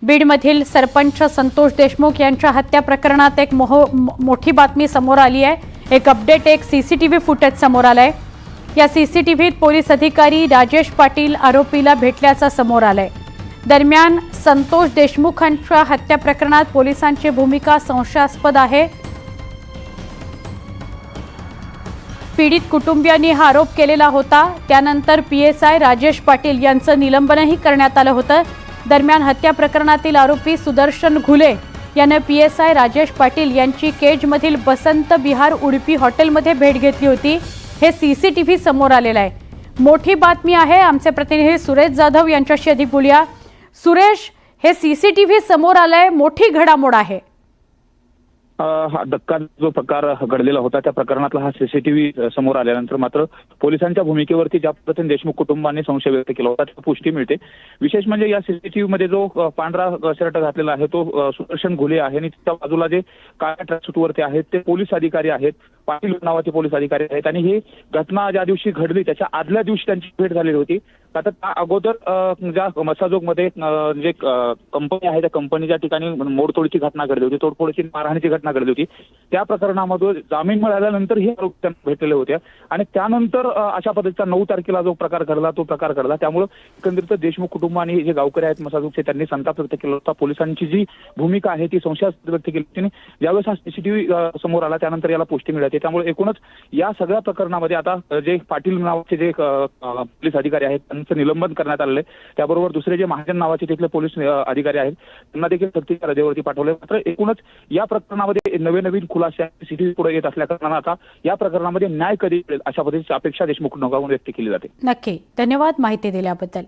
बीडमधील सरपंच संतोष देशमुख यांच्या हत्या प्रकरणात एक मोठी बातमी समोर आली आहे। एक अपडेट, एक सीसीटीव्ही फुटेज समोर आलाय। या सीसीटीव्हीत पोलीस अधिकारी राजेश पाटील आरोपीला भेटल्याचं समोर आलंय। दरम्यान संतोष देशमुखांच्या हत्या प्रकरणात पोलिसांची भूमिका संशयास्पद आहे। पीडित कुटुंबियांनी हा आरोप केलेला होता। त्यानंतर पीएसआय राजेश पाटील यांचं निलंबनही करण्यात आलं होतं। दरम्यान हत्या प्रकरणातील आरोपी सुदर्शन घुले याने पीएसआय राजेश पाटील यांची केजमधील बसंत विहार उडुपी हॉटेलमध्ये भेट घेतली होती। हे सीसीटीव्ही समोर आलेलं आहे। मोठी बातमी आहे। आमचे प्रतिनिधी सुरेश जाधव यांच्याशी अधिक बोलूया। सुरेश, हे सीसीटीव्ही समोर आलंय, मोठी घडामोड आहे। हा धक्का जो प्रकार घडलेला होता त्या प्रकरणातला हा सीसीटीव्ही समोर आल्यानंतर मात्र पोलिसांच्या भूमिकेवरती ज्या पद्धतीने देशमुख कुटुंबांनी संशय व्यक्त केला होता त्याची पुष्टी मिळते। विशेष म्हणजे या सीसीटीव्ही मध्ये जो पांढरा शर्ट घातलेला आहे तो सुदर्शन घुले आहे आणि त्या बाजूला जे काळ्या ट्रॅकसूटवरती आहेत ते पोलीस अधिकारी आहेत, पाटील नावाचे पोलीस अधिकारी आहेत। आणि ही घटना ज्या दिवशी घडली त्याच्या आदल्या दिवशी त्यांची भेट झालेली होती। आता त्या अगोदर ज्या मसाजोगमध्ये जे कंपनी आहे त्या कंपनीच्या ठिकाणी मोडतोडीची घटना घडली होती, तोडफोडीची मारहाणीची घटना घडली होती। त्या प्रकरणामध्ये जामीन मिळाल्यानंतर ही आरोपी त्यांना भेटलेले होते आणि त्यानंतर अशा पद्धतीचा 9 तारखेला जो प्रकार घडला तो प्रकार घडला। त्यामुळे एकंदरीत देशमुख कुटुंबांनी जे गावकरी आहेत मसाजोगचे त्यांनी संताप व्यक्त केला होता। पोलिसांची जी भूमिका आहे ती संशयास्पद व्यक्त केली होती। ज्यावेळेस हा सीसीटीव्ही समोर आला त्यानंतर याला पुष्टी मिळाली। त्यामुळे एकूणच या सगळ्या प्रकरणामध्ये आता जे पाटील नावाचे जे पोलीस अधिकारी आहेत त्यांचं निलंबन करण्यात आलेलं आहे। त्याबरोबर दुसरे जे महाजन नावाचे तिथले पोलीस अधिकारी आहेत त्यांना देखील सक्तीच्या रजेवरती पाठवले। मात्र एकूणच या प्रकरणामध्ये नवीन खुलासे सीसीटीव्ही पुढे येत असल्या कारणाने आता या प्रकरणामध्ये न्याय कधी मिळेल अशा पद्धतीची अपेक्षा देशमुख कुटुंबाकडून व्यक्त केली जाते। नक्की, धन्यवाद माहिती दिल्याबद्दल।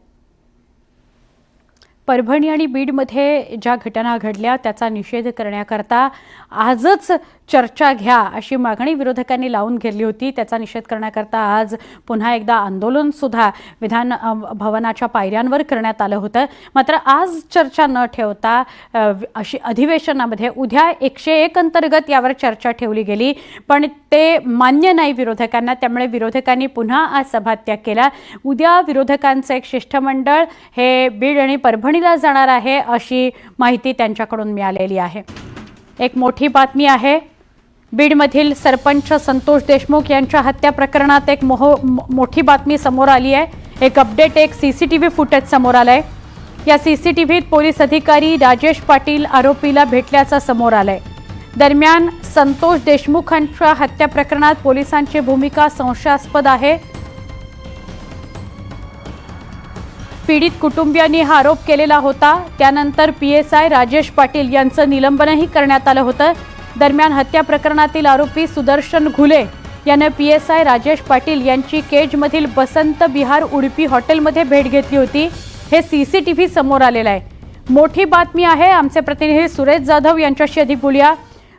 परभणी आणि बीडमध्ये ज्या घटना घडल्या त्याचा निषेध करण्याकरता आजच चर्चा घ्या अशी मागणी विरोधकांनी लावून घेतली होती। त्याचा निषेध करण्याकरता आज पुन्हा एकदा आंदोलन सुद्धा विधान भवनाच्या पायऱ्यांवर करण्यात आलं होतं। मात्र आज चर्चा न ठेवता अशी अधिवेशनामध्ये उद्या 101 अंतर्गत यावर चर्चा ठेवली गेली, पण ते मान्य नाही विरोधकांना। त्यामुळे विरोधकांनी पुन्हा आज सभात्याग केला। उद्या विरोधकांचं एक शिष्टमंडळ हे बीड आणि परभणीला जाणार आहे अशी माहिती त्यांच्याकडून मिळालेली आहे। एक मोठी बातमी आहे। बीडमधील सरपंच संतोष देशमुख यांच्या हत्या प्रकरणात एक मोठी बातमी समोर आली आहे। एक अपडेट, एक सीसीटीव्ही फुटेज समोर आलंय। या सीसीटीव्हीत पोलीस अधिकारी राजेश पाटील आरोपीला भेटल्याचं समोर आलंय। दरम्यान संतोष देशमुखांच्या हत्या प्रकरणात पोलिसांची भूमिका संशयास्पद आहे। पीडित कुटुंबियांनी हा आरोप केलेला होता। त्यानंतर पीएसआय राजेश पाटील यांचं निलंबनही करण्यात आलं होतं। दरम्यान हत्या प्रकरणातील आरोपी सुदर्शन घुले याने पीएसआय राजेश पाटील यांची केजमधील बसंत विहार उडुपी हॉटेलमध्ये भेट घेतली होती। हे सीसीटीव्ही समोर आलेलं आहे। मोठी बातमी आहे। आमचे प्रतिनिधी सुरेश जाधव यांच्याशी अधिक बोलूया।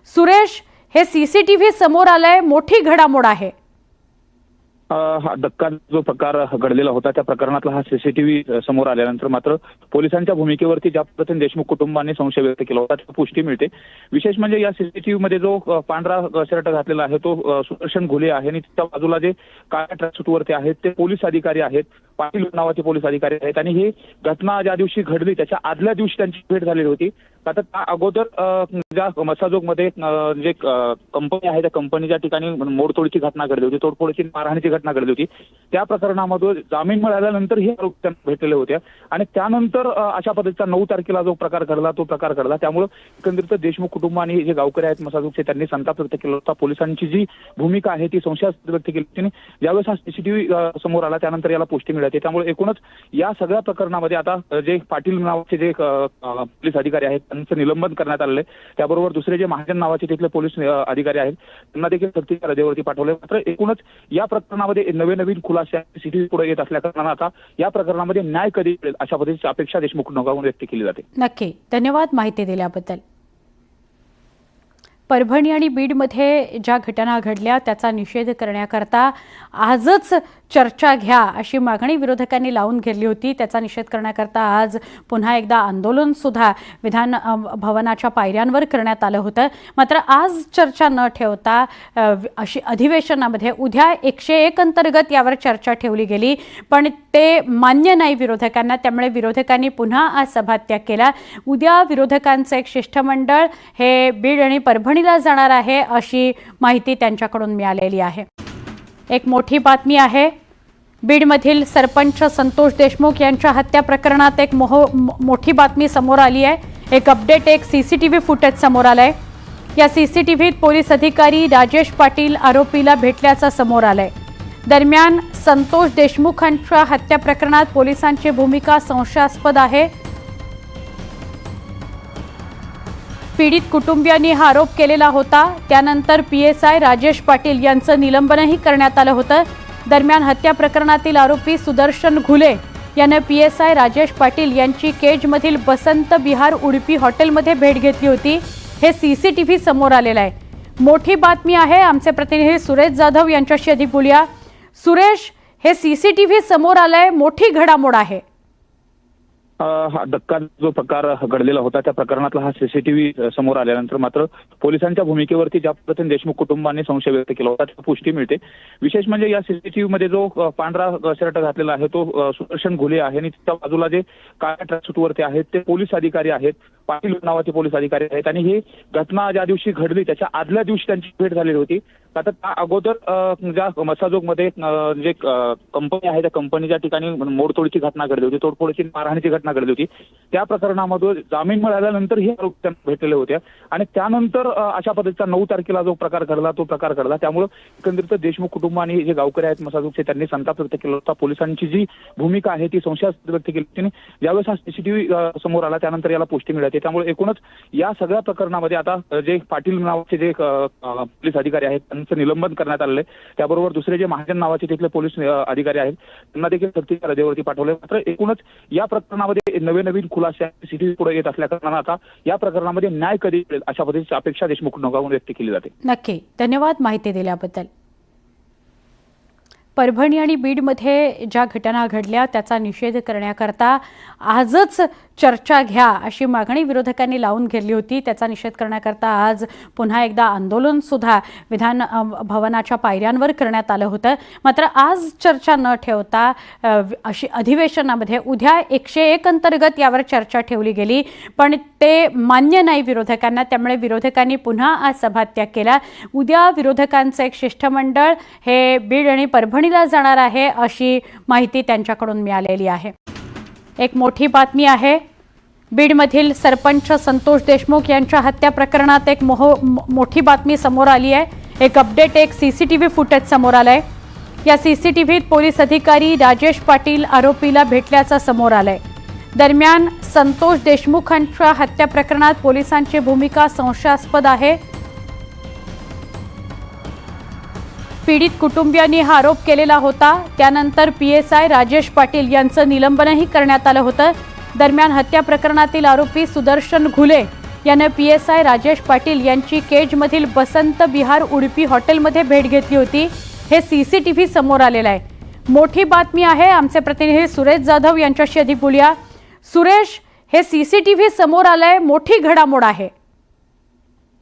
सुरेश, हे सीसीटीव्ही समोर आलंय, मोठी घडामोड आहे। हा धक्का जो प्रकार घडलेला होता त्या प्रकरणातला हा सीसीटीव्ही समोर आल्यानंतर मात्र पोलिसांच्या भूमिकेवरती ज्या पद्धतीने देशमुख कुटुंबांनी संशय व्यक्त केला होता त्याची पुष्टी मिळते। विशेष म्हणजे या सीसीटीव्ही मध्ये जो पांढरा शर्ट घातलेला आहे तो सुदर्शन घुले आहे आणि त्या बाजूला जे काळ्या ट्रॅकसूटवरती आहेत ते पोलीस अधिकारी आहेत, पाटील नावाचे पोलीस अधिकारी आहेत। आणि ही घटना ज्या दिवशी घडली त्याच्या आदल्या दिवशी त्यांची भेट झालेली होती। आता त्या अगोदर ज्या मसाजोगमध्ये जे कंपनी आहे त्या कंपनीच्या ठिकाणी मोडतोडीची घटना घडली होती, तोडफोडीची मारहाणीची घटना घडली होती। त्या प्रकरणामध्ये जामीन मिळाल्यानंतर ही आरोपी त्यांना भेटलेले होते आणि त्यानंतर अशा पद्धतीचा 9 तारखेला जो प्रकार घडला तो प्रकार घडला। त्यामुळे एकंदरीत देशमुख कुटुंबांनी जे गावकरी आहेत मसाजोगचे त्यांनी संताप व्यक्त केला होता। पोलिसांची जी भूमिका आहे ती संशयास्पद व्यक्त केली होती। ज्यावेळेस हा सीसीटीव्ही समोर आला त्यानंतर याला पुष्टी मिळाली। त्यामुळे एकूणच या सगळ्या प्रकरणामध्ये आता जे पाटील नावाचे जे पोलीस अधिकारी आहेत त्यांचं निलंबन करण्यात आलेलं आहे। त्याबरोबर दुसरे जे महाजन नावाचे तिथले पोलीस अधिकारी आहेत त्यांना देखील सक्तीच्या रजेवरती पाठवले। मात्र एकूणच या प्रकरणामध्ये नवीन खुलासे सीसीटीव्ही पुढे येत असल्या कारणाने आता या प्रकरणामध्ये न्याय कधी मिळेल अशा पद्धतीची अपेक्षा देशमुख कुटुंबाकडून व्यक्त केली जाते। नक्की, धन्यवाद माहिती दिल्याबद्दल। परभणी आणि बीडमध्ये ज्या घटना घडल्या त्याचा निषेध करण्याकरता आजच चर्चा घ्या अशी मागणी विरोधकांनी लावून घेतली होती. त्याचा निषेध करण्याकरता आज पुन्हा एकदा आंदोलन सुद्धा विधान भवनाच्या पायऱ्यांवर करण्यात आलं होतं. मात्र आज चर्चा न ठेवता अशी अधिवेशनामध्ये उद्या 101 अंतर्गत यावर चर्चा ठेवली गेली, पण ते मान्य नाही विरोधकांना. त्यामुळे विरोधकांनी पुन्हा आज सभात्याग केला. उद्या विरोधकांचं एक शिष्टमंडळ हे बीड आणि परभणीला जाणार आहे अशी माहिती त्यांच्याकडून मिळालेली आहे. एक मोठी बातमी आहे. बीडमधील सरपंच संतोष देशमुख यांच्या हत्या प्रकरणात एक मोठी बातमी समोर आली आहे. एक अपडेट, एक सीसीटीव्ही फुटेज समोर आलंय. या सीसीटीव्हीत पोलीस अधिकारी राजेश पाटील आरोपीला भेटल्याचं समोर आलंय. दरम्यान संतोष देशमुखांच्या हत्या प्रकरणात पोलिसांची भूमिका संशयास्पद आहे. पीडित कुटुंबियांनी हा आरोप केलेला होता. त्यानंतर PSI राजेश पाटील यांचं निलंबनही करण्यात आलं होतं. दरम्यान हत्या प्रकरणातील आरोपी सुदर्शन घुले यानं PSI राजेश पाटील यांची केजमधील बसंत विहार उडुपी हॉटेलमध्ये भेट घेतली होती. हे CCTV समोर आलेलं आहे. मोठी बातमी आहे. आमचे प्रतिनिधी सुरेश जाधव यांच्याशी अधिक बोलूया. सुरेश, हे CCTV समोर आलंय, मोठी घडामोड आहे. हा धक्का जो प्रकार घडलेला होता त्या प्रकरणातला हा सीसीटीव्ही समोर आल्यानंतर मात्र पोलिसांच्या भूमिकेवरती ज्या पद्धतीने देशमुख कुटुंबांनी संशय व्यक्त केला होता त्याची पुष्टी मिळते. विशेष म्हणजे या सीसीटीव्ही मध्ये जो पांढरा शर्ट घातलेला आहे तो सुदर्शन घुले आहे आणि त्या बाजूला जे काळ्या ट्रॅकसूटवरती आहेत ते पोलीस अधिकारी आहेत, पाटील नावाचे पोलीस अधिकारी आहेत. आणि ही घटना ज्या दिवशी घडली त्याच्या आदल्या दिवशी त्यांची भेट झालेली होती. आता त्या अगोदर ज्या मसाजोगमध्ये जे कंपनी आहे त्या कंपनीच्या ठिकाणी मोडतोडीची घटना घडली होती, तोडफोडीची मारहाणीची घटना घडली होती. त्या प्रकरणामध्ये जामीन मिळाल्यानंतर हे आरोप त्यांना भेटलेले होते आणि त्यानंतर अशा पद्धतीचा 9 तारखेला जो प्रकार घडला तो प्रकार घडला. त्यामुळे एकंदरीत देशमुख कुटुंबांनी जे गावकरी आहेत मसाजोगचे त्यांनी संताप व्यक्त केला होता. पोलिसांची जी भूमिका आहे ती संशयास्पद व्यक्त केली होती. ज्यावेळेस हा सीसीटीव्ही समोर आला त्यानंतर याला पुष्टी मिळाली. त्यामुळे एकूणच या सगळ्या प्रकरणामध्ये आता जे पाटील नावाचे जे पोलीस अधिकारी आहेत त्यांचं निलंबन करण्यात आलेलं आहे. त्याबरोबर दुसरे जे महाजन नावाचे तिथले पोलीस अधिकारी आहेत त्यांना देखील सक्तीच्या रजेवरती पाठवले. मात्र एकूणच या प्रकरणामध्ये नवीन खुलासे सीसीटीव्ही पुढे येत असल्या कारणानं आता या प्रकरणामध्ये न्याय कधी मिळेल अशा पद्धतीची अपेक्षा देशमुख कुटुंबाकडून व्यक्त केली जाते. नक्की, धन्यवाद माहिती दिल्याबद्दल. परभणी आणि बीडमध्ये ज्या घटना घडल्या त्याचा निषेध करण्याकरता आजच चर्चा घ्या अशी मागणी विरोधकांनी लावून घेतली होती. त्याचा निषेध करण्याकरता आज पुन्हा एकदा आंदोलन सुद्धा विधान भवनाच्या पायऱ्यांवर करण्यात आलं होतं. मात्र आज चर्चा न ठेवता अशी अधिवेशनामध्ये उद्या 101 अंतर्गत यावर चर्चा ठेवली गेली, पण ते मान्य नाही विरोधकांना. त्यामुळे विरोधकांनी पुन्हा आज सभात्याग केला. उद्या विरोधकांचं एक शिष्टमंडळ हे बीड आणि परभणीला जाणार आहे अशी माहिती त्यांच्याकडून मिळालेली आहे. एक मोठी बातमी आहे. बीडमधील सरपंच संतोष देशमुख यांच्या हत्या प्रकरणात एक मोठी बातमी समोर आली आहे. एक अपडेट, एक CCTV फुटेज समोर आलंय. या CCTVत पोलीस अधिकारी राजेश पाटील आरोपीला भेटल्याचं समोर आलंय. दरम्यान संतोष देशमुखांच्या हत्या प्रकरणात पोलिसांची भूमिका संशयास्पद आहे. पीडित कुटुंबियांनी हा आरोप केलेला होता. त्यानंतर PSI राजेश पाटील यांचं निलंबनही करण्यात आलं होतं. दरम्यान हत्या प्रकरणातील आरोपी सुदर्शन घुले यानं PSI राजेश पाटील यांची केजमधील बसंत विहार उडुपी हॉटेलमध्ये भेट घेतली होती. हे CCTV समोर आलेलं आहे. मोठी बातमी आहे. आमचे प्रतिनिधी सुरेश जाधव यांच्याशी अधिक बोलूया. सुरेश, हे CCTV समोर आलंय, मोठी घडामोड आहे.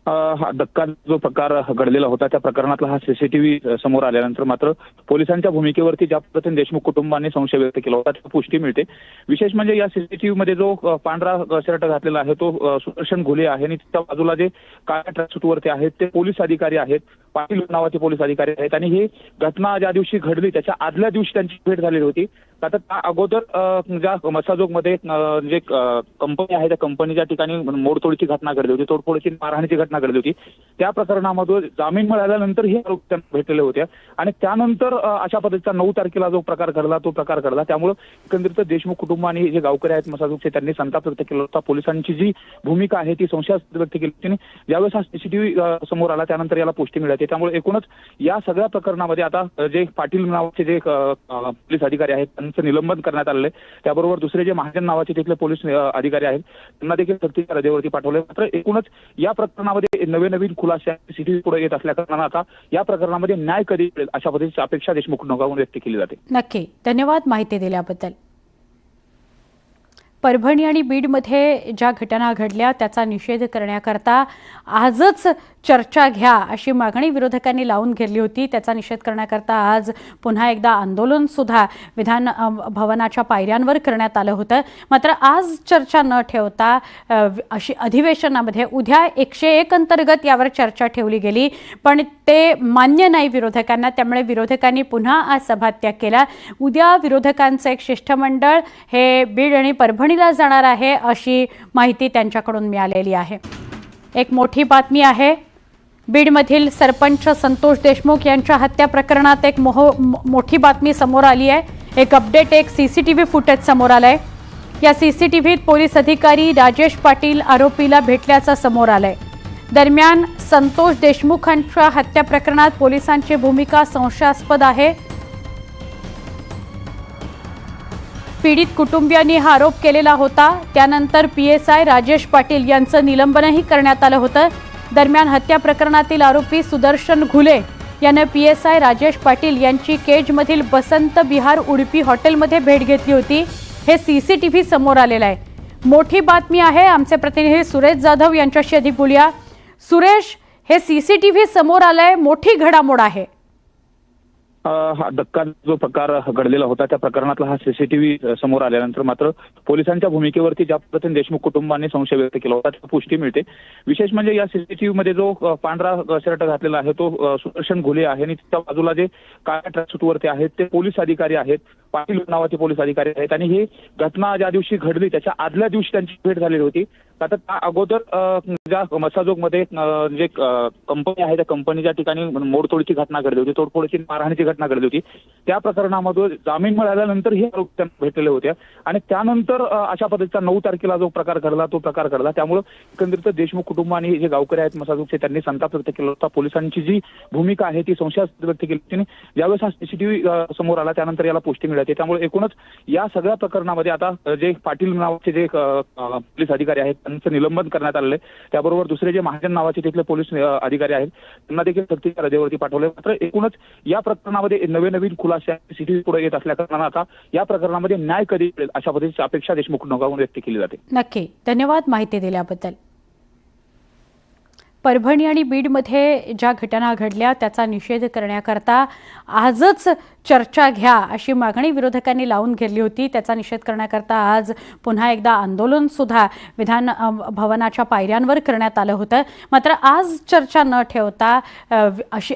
हा धक्का जो प्रकार घडलेला होता त्या प्रकरणातला हा सीसीटीव्ही समोर आल्यानंतर मात्र पोलिसांच्या भूमिकेवरती ज्या पद्धतीने देशमुख कुटुंबांनी संशय व्यक्त केला होता त्याची पुष्टी मिळते. विशेष म्हणजे या सीसीटीव्ही मध्ये जो पांढरा शर्ट घातलेला आहे तो सुदर्शन घुले आहे आणि त्या बाजूला जे काळ्या ट्रॅकसूटवरती आहेत ते पोलीस अधिकारी आहेत, पाटील नावाचे पोलीस अधिकारी आहेत. आणि ही घटना ज्या दिवशी घडली त्याच्या आदल्या दिवशी त्यांची भेट झालेली होती. आता त्या अगोदर ज्या मसाजोगमध्ये जे कंपनी आहे त्या कंपनीच्या ठिकाणी मोडतोडीची घटना घडली होती, तोडफोडीची मारहाणीची घटना घडली होती. त्या प्रकरणामध्ये जामीन मिळाल्यानंतर हे आरोप त्यांना भेटलेले होते आणि त्यानंतर अशा पद्धतीचा 9 तारखेला जो प्रकार घडला तो प्रकार घडला. त्यामुळे एकंदरीत देशमुख कुटुंबांनी जे गावकरी आहेत मसाजोगचे त्यांनी संताप व्यक्त केला होता. पोलिसांची जी भूमिका आहे ती संशयास्पद व्यक्त केली होती. ज्यावेळेस हा सीसीटीव्ही समोर आला त्यानंतर याला पुष्टी मिळाली. मिळते. त्यामुळे एकूणच या सगळ्या प्रकरणामध्ये आता जे पाटील नावाचे जे पोलीस अधिकारी आहेत त्यांचं निलंबन करण्यात आलेलं आहे. त्याबरोबर दुसरे जे महाजन नावाचे तिथले पोलीस अधिकारी आहेत त्यांना देखील सक्तीच्या रजेवरती पाठवले. मात्र एकूणच या प्रकरणामध्ये नवीन खुलासे सीसीटीव्ही पुढे येत असल्या कारणानं आता या प्रकरणामध्ये न्याय कधी मिळेल अशा पद्धतीची अपेक्षा देशमुख नगावून व्यक्त केली जाते. नक्की, धन्यवाद माहिती दिल्याबद्दल. परभणी आणि बीडमध्ये ज्या घटना घडल्या त्याचा निषेध करण्याकरता आजच चर्चा घ्या अशी मागणी विरोधकांनी लावून घेतली होती. त्याचा निषेध करण्याकरता आज पुन्हा एकदा आंदोलन सुद्धा विधान भवनाच्या पायऱ्यांवर करण्यात आलं होतं. मात्र आज चर्चा न ठेवता अशी अधिवेशनामध्ये उद्या 101 अंतर्गत यावर चर्चा ठेवली गेली, पण ते मान्य नाही विरोधकांना. त्यामुळे विरोधकांनी पुन्हा आज सभात्याग केला. उद्या विरोधकांचं एक शिष्टमंडळ हे बीड आणि परभणीला जाणार आहे अशी माहिती त्यांच्याकडून मिळालेली आहे. एक मोठी बातमी आहे. बीडमधील सरपंच संतोष देशमुख यांच्या हत्या प्रकरणात एक मोठी बातमी समोर आली आहे. एक अपडेट, एक सीसीटीव्ही फुटेज समोर आलंय. या सीसीटीव्हीत पोलीस अधिकारी राजेश पाटील आरोपीला भेटल्याचं समोर आलंय. दरम्यान संतोष देशमुखांच्या हत्या प्रकरणात पोलिसांची भूमिका संशयास्पद आहे. पीडित कुटुंबियांनी हा आरोप केलेला होता. त्यानंतर PSI राजेश पाटील यांचं निलंबनही करण्यात आलं होतं. दरम्यान हत्या प्रकरणातील आरोपी सुदर्शन घुले यानं PSI राजेश पाटील यांची केजमधील बसंत विहार उडुपी हॉटेलमध्ये भेट घेतली होती. हे सीसीटीव्ही समोर आलेलं आहे. मोठी बातमी आहे. आमचे प्रतिनिधी सुरेश जाधव यांच्याशी अधिक बोलूया. सुरेश, हे सीसीटीव्ही समोर आलंय, मोठी घडामोड आहे. हा धक्का जो प्रकार घडलेला होता त्या प्रकरणातला हा सीसीटीव्ही समोर आल्यानंतर मात्र पोलिसांच्या भूमिकेवरती ज्या पद्धतीने देशमुख कुटुंबांनी संशय व्यक्त केला होता त्याची पुष्टी मिळते. विशेष म्हणजे या सीसीटीव्ही मध्ये जो पांढरा शर्ट घातलेला आहे तो सुदर्शन घुले आहे आणि त्या बाजूला जे काळ्या ट्रॅकसूटवरती आहेत ते पोलीस अधिकारी आहेत, पाटील नावाचे पोलीस अधिकारी आहेत. आणि ही घटना ज्या दिवशी घडली त्याच्या आदल्या दिवशी त्यांची भेट झालेली होती. आता त्या अगोदर ज्या मसाजोगमध्ये जे कंपनी आहे त्या कंपनीच्या ठिकाणी मोडतोडीची घटना घडली होती, तोडफोडीची मारहाणीची घटना घडली होती. त्या प्रकरणामध्ये जामीन मिळाल्यानंतर हे आरोप त्यांना भेटलेले होते आणि त्यानंतर अशा पद्धतीचा 9 तारखेला जो प्रकार घडला त्यामुळे एकंदरीत देशमुख कुटुंबांनी जे गावकरी आहेत मसाजोगचे त्यांनी संताप व्यक्त केला होता. पोलिसांची जी भूमिका आहे ती संशयास्पद व्यक्त केली होती. ज्यावेळेस हा सीसीटीव्ही समोर आला त्यानंतर याला पुष्टी मिळाली. त्यामुळे एकूणच या सगळ्या प्रकरणामध्ये आता जे पाटील नावाचे जे पोलीस अधिकारी आहेत त्यांचं निलंबन करण्यात आलेलं आहे. त्याबरोबर दुसरे जे महाजन नावाचे तिथले पोलीस अधिकारी आहेत त्यांना देखील सक्तीच्या रजेवरती पाठवले. मात्र एकूणच या प्रकरणामध्ये नवीन खुलासे सीसीटीव्ही पुढे येत असल्या कारणानं आता या प्रकरणामध्ये न्याय कधी मिळेल अशा पद्धतीची अपेक्षा देशमुख नगावून व्यक्त केली जाते. नक्की, धन्यवाद माहिती दिल्याबद्दल. परभणी आणि बीडमध्ये ज्या घटना घडल्या त्याचा निषेध करण्याकरता आजच चर्चा घ्या अशी मागणी विरोधकांनी लावून घेतली होती. त्याचा निषेध करण्याकरता आज पुन्हा एकदा आंदोलन सुद्धा विधान भवनाच्या पायऱ्यांवर करण्यात आलं होतं. मात्र आज चर्चा न ठेवता अशी